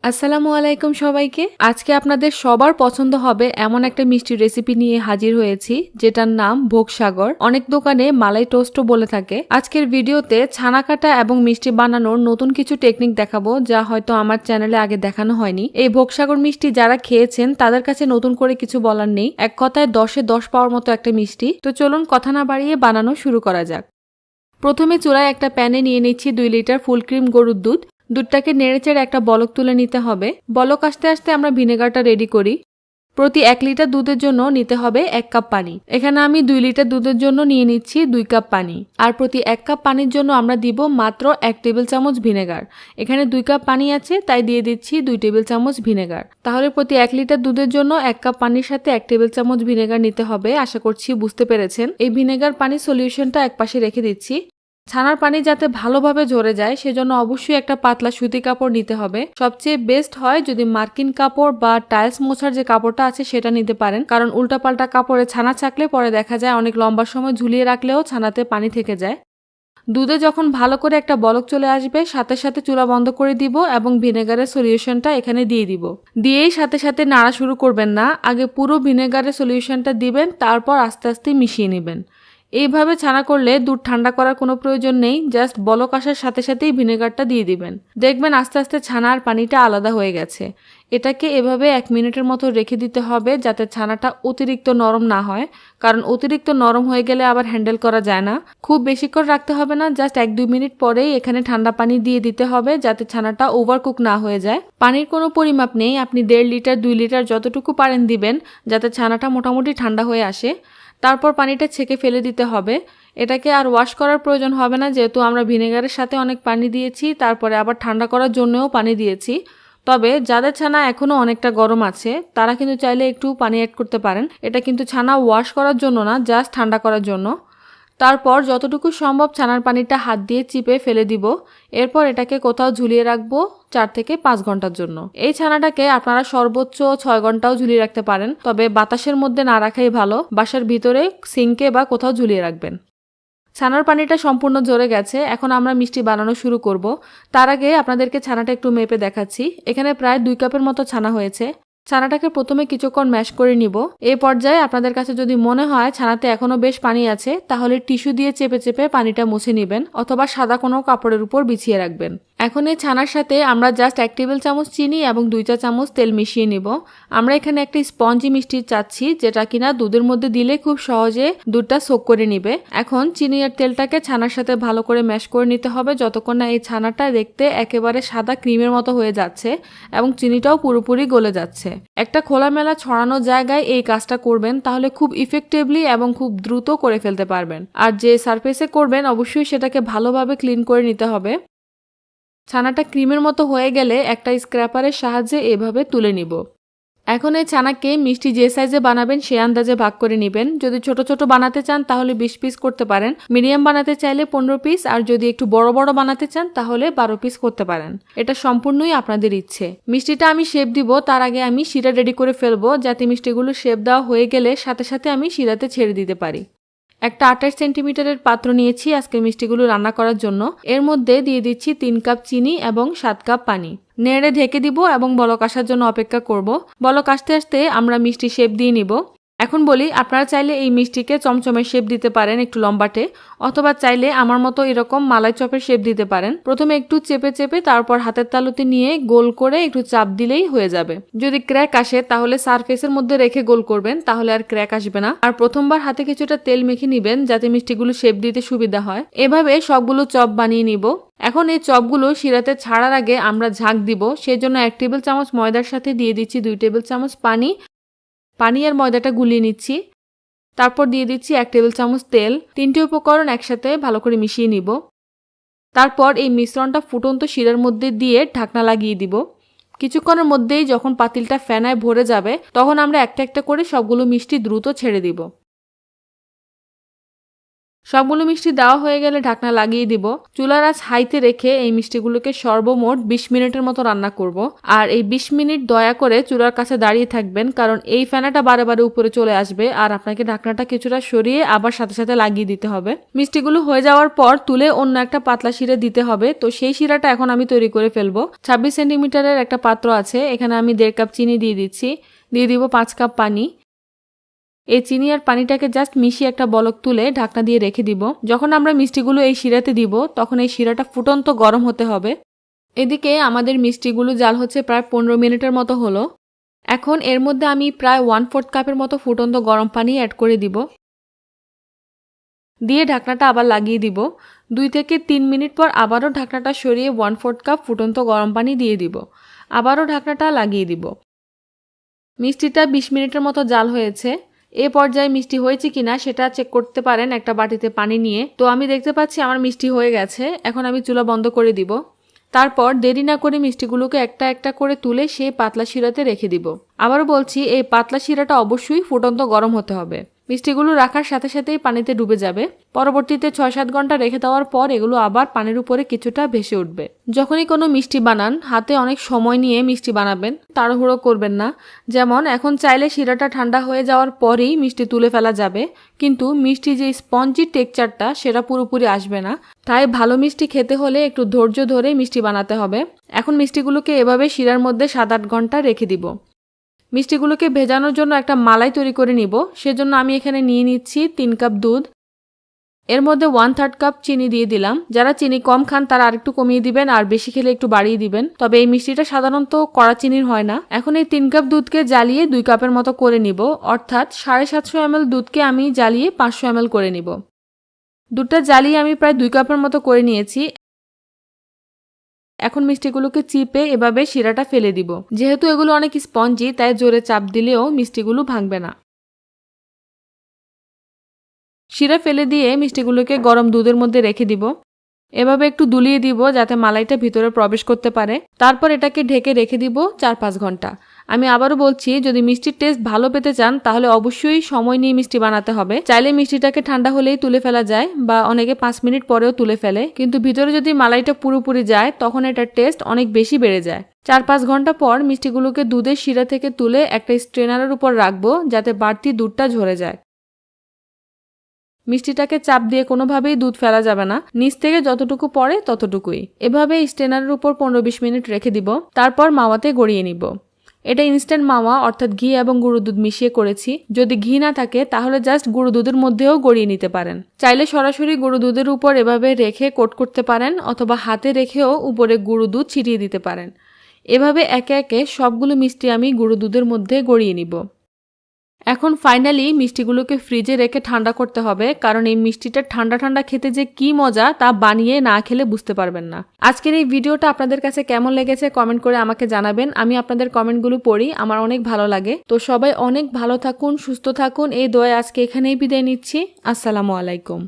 আসসালামু আলাইকুম সবাইকে। আজকে আপনাদের সবার পছন্দ হবে এমন একটা মিষ্টি রেসিপি নিয়ে হাজির হয়েছি যেটার নাম ভোগসাগর। অনেক দোকানে মালাই টোস্টও বলে থাকে। আজকের ভিডিওতে ছানা কাটা এবং মিষ্টি বানানোর নতুন কিছু টেকনিক দেখাবো যা হয়তো আমার চ্যানেলে আগে দেখানো হয়নি। এই ভোগসাগর মিষ্টি যারা খেয়েছেন তাদের কাছে নতুন করে কিছু বলার নেই। এক কথায় 10-এ 10 পাওয়ার মতো একটা মিষ্টি। তো চলুন কথা না বাড়িয়ে বানানো শুরু করা যাক। প্রথমে চুলায় একটা প্যানে নিয়ে নিচ্ছি 2 লিটার ফুল ক্রিম গরুর দুধ। দুধটাকে নেড়েচেড়ে একটা বলক তুলে নিতে হবে। বলক আসতে আসতে আমরা ভিনেগারটা রেডি করি। প্রতি 1 লিটার দুধের জন্য নিতে হবে 1 কাপ পানি। এখানে আমি 2 লিটার দুধের জন্য নিয়ে নিচ্ছি 2 কাপ পানি। আর প্রতি 1 কাপ পানির জন্য আমরা দিব মাত্র 1 টেবিল চামচ ভিনেগার। এখানে 2 কাপ পানি আছে তাই দিয়ে দিচ্ছি 2 টেবিল চামচ ভিনেগার। তাহলে প্রতি 1 লিটার দুধের জন্য 1 কাপ পানির সাথে 1 টেবিল চামচ ভিনেগার নিতে হবে। আশা করছি বুঝতে পেরেছেন। এই ভিনেগার পানি সলিউশনটা একপাশে রেখে দিচ্ছি। ছানার পানি যাতে ভালোভাবে ঝরে যায় সেজন্য অবশ্যই একটা পাতলা সুতি কাপড় নিতে হবে। সবচেয়ে বেস্ট হয় যদি মার্কিন কাপড় বা টাইলস মোছার যে কাপড়টা আছে সেটা নিতে পারেন, কারণ উল্টাপাল্টা কাপড়ে ছানা ছাকলে পরে দেখা যায় অনেক লম্বা সময় ঝুলিয়ে রাখলেও ছানাতে পানি থেকে যায়। দুধে যখন ভালো করে একটা বলক চলে আসবে সাথে সাথে চুলা বন্ধ করে দিব এবং ভিনেগারের সলিউশনটা এখানে দিয়ে দিব। দিয়েই সাথে সাথে নাড়া শুরু করবেন না, আগে পুরো ভিনেগারের সলিউশনটা দিবেন, তারপর আস্তে আস্তে মিশিয়ে নেবেন। এইভাবে ছানা করলে দুধ ঠান্ডা করার কোনো প্রয়োজন নেই, জাস্ট বলক আসার সাথে সাথেই ভিনেগারটা দিয়ে দিবেন। দেখবেন আস্তে আস্তে ছানা আর পানিটা আলাদা হয়ে গেছে। এটাকে এভাবে 1 মিনিটের মতো রেখে দিতে হবে যাতে ছানাটা অতিরিক্ত নরম না হয়, কারণ অতিরিক্ত নরম হয়ে গেলে আবার হ্যান্ডেল করা যায় না। খুব বেশিক্ষণ রাখতে হবে না, জাস্ট 1-2 মিনিট পরেই এখানে ঠান্ডা পানি দিয়ে দিতে হবে যাতে ছানাটা ওভারকুক না হয়ে যায়। পানির কোনো পরিমাপ নেই, আপনি 1.5 লিটার 2 লিটার যতটুকু পারেন দিবেন যাতে ছানাটা মোটামুটি ঠান্ডা হয়ে আসে। তারপর পানিটা ছেঁকে ফেলে দিতে হবে। এটাকে আর ওয়াশ করার প্রয়োজন হবে না যেহেতু আমরা ভিনেগারের সাথে অনেক পানি দিয়েছি, তারপরে আবার ঠান্ডা করার জন্যও পানি দিয়েছি। তবে যাদের ছানা এখনো অনেকটা গরম আছে তারা কিন্তু চাইলে একটু পানি অ্যাড করতে পারেন। এটা কিন্তু ছানা ওয়াশ করার জন্য না, জাস্ট ঠান্ডা করার জন্য। তারপর যতটুকু সম্ভব ছানার পানিটা হাত দিয়ে চিপে ফেলে দিব। এরপর এটাকে কোথাও ঝুলিয়ে রাখবো 4 থেকে 5 ঘন্টার জন্য। এই ছানাটাকে আপনারা সর্বোচ্চ 6 ঘন্টাও ঝুলিয়ে রাখতে পারেন, তবে বাতাসের মধ্যে না রাখাই ভালো। বাসার ভিতরে সিঙ্কে বা কোথাও ঝুলিয়ে রাখবেন। ছানার পানিটা সম্পূর্ণ ঝরে গেছে, এখন আমরা মিষ্টি বানানো শুরু করব। তার আগে আপনাদেরকে ছানাটা একটু মেপে দেখাচ্ছি। এখানে প্রায় 2 কাপের মতো ছানা হয়েছে। ছানাটাকে প্রথমে কিছুক্ষণ ম্যাশ করে নিব। এই পর্যায়ে আপনাদের কাছে যদি মনে হয় ছানাতে এখনো বেশ পানি আছে তাহলে টিস্যু দিয়ে চেপে চেপে পানিটা মুছে নেবেন অথবা সাদা কোনো কাপড়ের উপর বিছিয়ে রাখবেন। এখন এই ছানার সাথে আমরা জাস্ট 1 টেবিল চামচ চিনি এবং 2 চা চামচ তেল মিশিয়ে নিব। আমরা এখানে একটা স্পঞ্জি মিষ্টি চাচ্ছি যেটা কিনা দুধের মধ্যে দিলে খুব সহজে দুধটা সোক করে নিবে। এখন চিনি আর তেলটাকে ছানার সাথে ভালো করে ম্যাশ করে নিতে হবে যতক্ষণ না এই ছানাটা দেখতে একেবারে সাদা ক্রিমের মতো হয়ে যাচ্ছে এবং চিনিটাও পুরোপুরি গলে যাচ্ছে। একটা খোলামেলা ছড়ানো জায়গায় এই কাজটা করবেন, তাহলে খুব ইফেক্টিভলি এবং খুব দ্রুত করে ফেলতে পারবেন। আর যে সারফেসে করবেন অবশ্যই সেটাকে ভালোভাবে ক্লিন করে নিতে হবে। ছানাটা ক্রিমের মতো হয়ে গেলে একটা স্ক্র্যাপারের সাহায্যে এভাবে তুলে নিব। এখন এই ছানাকে মিষ্টি যে সাইজে বানাবেন সে আন্দাজে ভাগ করে নেবেন। যদি ছোট ছোট বানাতে চান তাহলে 20 পিস করতে পারেন, মিডিয়াম বানাতে চাইলে 15 পিস, আর যদি একটু বড় বড় বানাতে চান তাহলে 12 পিস করতে পারেন। এটা সম্পূর্ণই আপনাদের ইচ্ছে। মিষ্টিটা আমি শেপ দিব তার আগে আমি শিরা রেডি করে ফেলবো যাতে মিষ্টিগুলো শেপ দেওয়া হয়ে গেলে সাথে সাথে আমি শিরাতে ছেড়ে দিতে পারি। একটা 28 সেন্টিমিটারের পাত্র নিয়েছি আজকের মিষ্টিগুলো রান্না করার জন্য। এর মধ্যে দিয়ে দিচ্ছি 3 কাপ চিনি এবং 7 কাপ পানি। নেড়ে ঢেকে দিব এবং বলক আসার জন্য অপেক্ষা করব। বলক আসতে আসতে আমরা মিষ্টি শেপ দিয়ে নিব। এখন বলি, আপনারা চাইলে এই মিষ্টিকে চমচমের শেপ দিতে পারেন একটু লম্বাটে, অথবা চাইলে আমার মতো এরকম মালাই চপের শেপ দিতে পারেন। প্রথমে একটু চেপে চেপে তারপর হাতের তালুতে নিয়ে গোল করে একটু চাপ দিলেই হয়ে যাবে। যদি ক্র্যাক আসে তাহলে সারফেসের মধ্যে রেখে গোল করবেন, তাহলে আর ক্র্যাক আসবে না। আর প্রথমবার হাতে কিছুটা তেল মেখে নিবেন যাতে মিষ্টিগুলো শেপ দিতে সুবিধা হয়। এভাবে সবগুলো চপ বানিয়ে নিব। এখন এই চপগুলো শিরাতে ছাড়ার আগে আমরা ঝাঁক দিব, সেজন্য 1 টেবিল চামচ ময়দার সাথে দিয়ে দিচ্ছি 2 টেবিল চামচ পানি। পানি আর ময়দাটা গুলিয়ে নিচ্ছি। তারপর দিয়ে দিচ্ছি 1 টেবিল চামচ তেল। 3টে উপকরণ একসাথে ভালো করে মিশিয়ে নিব। তারপর এই মিশ্রণটা ফুটন্ত শিরার মধ্যে দিয়ে ঢাকনা লাগিয়ে দিব। কিছুক্ষণের মধ্যেই যখন পাতিলটা ফেনায় ভরে যাবে তখন আমরা একটা একটা করে সবগুলো মিষ্টি দ্রুত ছেড়ে দিব। সবগুলো মিষ্টি দেওয়া হয়ে গেলে ঢাকনা লাগিয়ে দিব। চুলার আঁচ হাইতে রেখে এই মিষ্টিগুলোকে সর্বমোট 20 মিনিটের মতো রান্না করব। আর এই 20 মিনিট দয়া করে চুলার কাছে দাঁড়িয়ে থাকবেন, কারণ এই ফেনাটা বারে বারে উপরে চলে আসবে আর আপনাকে ঢাকনাটা কিছুটা সরিয়ে আবার সাথে সাথে লাগিয়ে দিতে হবে। মিষ্টিগুলো হয়ে যাওয়ার পর তুলে অন্য একটা পাতলা শিরা দিতে হবে। তো সেই শিরাটা এখন আমি তৈরি করে ফেলবো। 26 সেন্টিমিটারের একটা পাত্র আছে, এখানে আমি 1.5 কাপ চিনি দিয়ে দিচ্ছি। দিয়ে দিব 5 কাপ পানি। এই চিনি আর পানিটাকে জাস্ট মিশিয়ে একটা বলক তুলে ঢাকনা দিয়ে রেখে দিব। যখন আমরা মিষ্টিগুলো এই শিরাতে দিব তখন এই শিরাটা ফুটন্ত গরম হতে হবে। এদিকে আমাদের মিষ্টিগুলো জাল হচ্ছে প্রায় 15 মিনিটের মতো হলো। এখন এর মধ্যে আমি প্রায় 1/4 কাপের মতো ফুটন্ত গরম পানি অ্যাড করে দিব। দিয়ে ঢাকনাটা আবার লাগিয়ে দিব। 2 থেকে 3 মিনিট পর আবারও ঢাকনাটা সরিয়ে 1/4 কাপ ফুটন্ত গরম পানি দিয়ে দিব। আবারও ঢাকনাটা লাগিয়ে দিব। মিষ্টিটা 20 মিনিটের মতো জাল হয়েছে। এ পর্যায়ে মিষ্টি হয়েছে কিনা সেটা চেক করতে পারেন একটা বাটিতে পানি নিয়ে। তো আমি দেখতে পাচ্ছি আমার মিষ্টি হয়ে গেছে। এখন আমি চুলা বন্ধ করে দিব। তারপর দেরি না করে মিষ্টিগুলোকে একটা একটা করে তুলে সেই পাতলা শিরাতে রেখে দিব। আবারও বলছি, এই পাতলা শিরাটা অবশ্যই ফুটন্ত গরম হতে হবে। মিষ্টিগুলো রাখার সাথে সাথেই পানিতে ডুবে যাবে। পরবর্তীতে 6-7 ঘন্টা রেখে দেওয়ার পর এগুলো আবার পানির উপরে কিছুটা ভেসে উঠবে। যখনই কোনো মিষ্টি বানান হাতে অনেক সময় নিয়ে মিষ্টি বানাবেন, তাড়াহুড়ো করবেন না। যেমন এখন চাইলে শিরাটা ঠান্ডা হয়ে যাওয়ার পরেই মিষ্টি তুলে ফেলা যাবে, কিন্তু মিষ্টি যে স্পঞ্জি টেক্সচারটা সেটা পুরোপুরি আসবে না। তাই ভালো মিষ্টি খেতে হলে একটু ধৈর্য ধরে মিষ্টি বানাতে হবে। এখন মিষ্টিগুলোকে এভাবে শিরার মধ্যে 7-8 ঘন্টা রেখে দিব। মিষ্টিগুলোকে ভেজানোর জন্য একটা মালাই তৈরি করে নিব। সেজন্য আমি এখানে নিয়ে নিচ্ছি 3 কাপ দুধ। এর মধ্যে 1/3 কাপ চিনি দিয়ে দিলাম। যারা চিনি কম খান তারা আরেকটু কমিয়ে দিবেন, আর বেশি খেলে একটু বাড়িয়ে দিবেন। তবে এই মিষ্টিটা সাধারণত কড়া চিনির হয় না। এখন এই 3 কাপ দুধকে জ্বালিয়ে 2 কাপের মতো করে নিব, অর্থাৎ 750 ml দুধকে আমি জ্বালিয়ে 500 ml করে নিব। দুধটা জ্বালিয়ে আমি প্রায় 2 কাপের মতো করে নিয়েছি। এখন মিষ্টিগুলোকে চিপে এভাবে শিরাটা ফেলে দিব। যেহেতু এগুলো অনেক স্পঞ্জি তাই জোরে চাপ দিলেও মিষ্টিগুলো ভাঙবে না। শিরা ফেলে দিয়ে মিষ্টিগুলোকে গরম দুধের মধ্যে রেখে দিব। এভাবে একটু দুলিয়ে দিব যাতে মালাইটা ভিতরে প্রবেশ করতে পারে। তারপর এটাকে ঢেকে রেখে দিব 4-5 ঘন্টা। আমি আবারও বলছি, যদি মিষ্টির টেস্ট ভালো পেতে চান তাহলে অবশ্যই সময় নিয়ে মিষ্টি বানাতে হবে। চাইলে মিষ্টিটাকে ঠান্ডা হলেই তুলে ফেলা যায়, বা অনেকে 5 মিনিট পরেও তুলে ফেলে, কিন্তু ভিতরে যদি মালাইটা পুরোপুরি যায় তখন এটার টেস্ট অনেক বেশি বেড়ে যায়। 4-5 ঘন্টা পর মিষ্টিগুলোকে দুধের শিরা থেকে তুলে একটা স্ট্রেনারের উপর রাখবো যাতে বাড়তি দুধটা ঝরে যায়। মিষ্টিটাকে চাপ দিয়ে কোনোভাবেই দুধ ফেলা যাবে না, নিচ থেকে যতটুকু পড়ে ততটুকুই। এভাবে স্ট্রেনারের উপর 15-20 মিনিট রেখে দিব। তারপর মাওয়াতে গড়িয়ে নিব। এটা ইনস্ট্যান্ট মাওয়া, অর্থাৎ ঘি এবং গুঁড়ো দুধ মিশিয়ে করেছি। যদি ঘি না থাকে তাহলে জাস্ট গুঁড়ো দুধের মধ্যেও গড়িয়ে নিতে পারেন। চাইলে সরাসরি গুঁড়ো দুধের উপর এভাবে রেখে কোট করতে পারেন, অথবা হাতে রেখেও উপরে গুঁড়ো দুধ ছিটিয়ে দিতে পারেন। এভাবে একে একে সবগুলো মিষ্টি আমি গুঁড়ো দুধের মধ্যে গড়িয়ে নিব। এখন ফাইনালি মিষ্টিগুলোকে ফ্রিজে রেখে ঠান্ডা করতে হবে, কারণ এই মিষ্টিটা ঠান্ডা ঠান্ডা খেতে যে কি মজা তা বানিয়ে না খেলে বুঝতে পারবেন না। আজকের এই ভিডিওটা আপনাদের কাছে কেমন লেগেছে কমেন্ট করে আমাকে জানাবেন। আমি আপনাদের কমেন্টগুলো পড়ি, আমার অনেক ভালো লাগে। তো সবাই অনেক ভালো থাকুন, সুস্থ থাকুন, এই দোয়ায় আজকে এখানেই বিদায় নিচ্ছি। আসসালামু আলাইকুম।